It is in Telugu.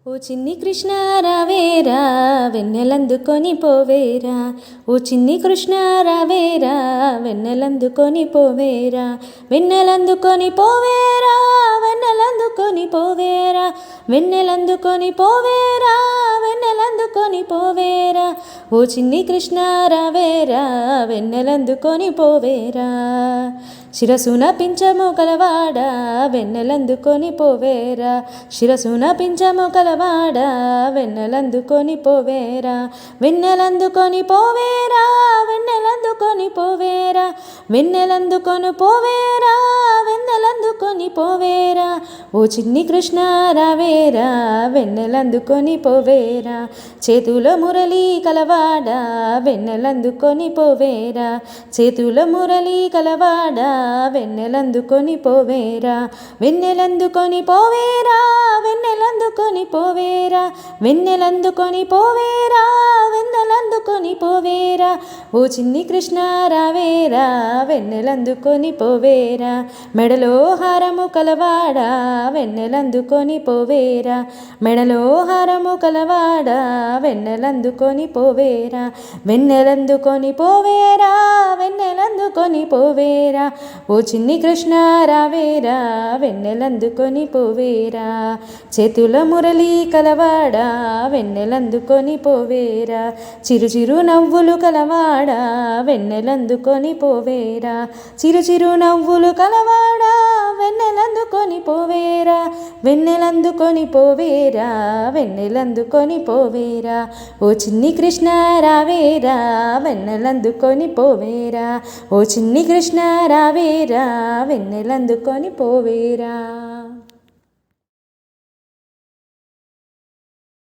ఓ చిన్ని కృష్ణ రావేరా వెన్నెలందుకొని పోవేరా, ఓ చిన్ని కృష్ణ రావేరా వెన్నెలందుకొని పోవేరా, వెన్నెలందుకొని పోవేరా, వెన్నెలందుకొని పోవేరా, వెన్నెలందుకొని పోవేరా, వెన్నెలందుకొని పోవేరా, ఓ చిన్ని కృష్ణ రావేరా వెన్నెలందుకొని పోవేరా, శిరసున పింఛము కలవాడా వెన్నెలందుకొని పోవేరా, శిరసున పింఛము కలవాడా వెన్నెలందుకొని పోవేరా, వెన్నెలందుకొని పోవేరా, వెన్నెలందుకొని పోవేరా, వెన్నెలందుకొని పోవేరా, వెన్నెలందుకొని పోవేరా, ఓ చిన్ని కృష్ణ రావేరా వెన్నెలందుకొని పోవేరా, చేతుల మురళి కలవాడా వెన్నెలందుకొని పోవేరా, చేతుల మురళి కలవాడా వెన్నెలందుకొని పోవేరా, వెన్నెలందుకొని పోవేరా, వెన్నెలందుకొని పోవేరా, వెన్నెలందుకొని పోవేరా, వెన్నెలందుకొని పోవేరా, ఓ చిన్ని కృష్ణ రావేరా వెన్నెలందుకొని పోవేరా, మెడలో హారము కలవాడా వెన్నెలందుకొని పోవేరా, మెడలో హారము కలవాడా వెన్నెలందుకొని పోవేరా, వెన్నెలందుకొని పోవేరా, వెన్నెలందుకొని పోవేరా, ఓ చిన్ని కృష్ణ రావేరా వెన్నెలందుకొని పోవేరా, చేతుల మురళి కలవాడా వెన్నెలందుకొని పోవేరా, చిరు చిరు నవ్వులు కలవాడా వెన్నెలందుకొని పోవేరా, చిరు చిరు నవ్వులు కలవాడా వెన్నెలందుకొని పోవేరా, వెన్నెలందుకొని పోవేరా, వెన్నెలందుకొని పోవేరా, ఓ చిన్ని కృష్ణ రావేరా వెన్నెలందుకొని పోవేరా, ఓ చిన్ని కృష్ణ రావేరా వెన్నెలందుకొని పోవేరా.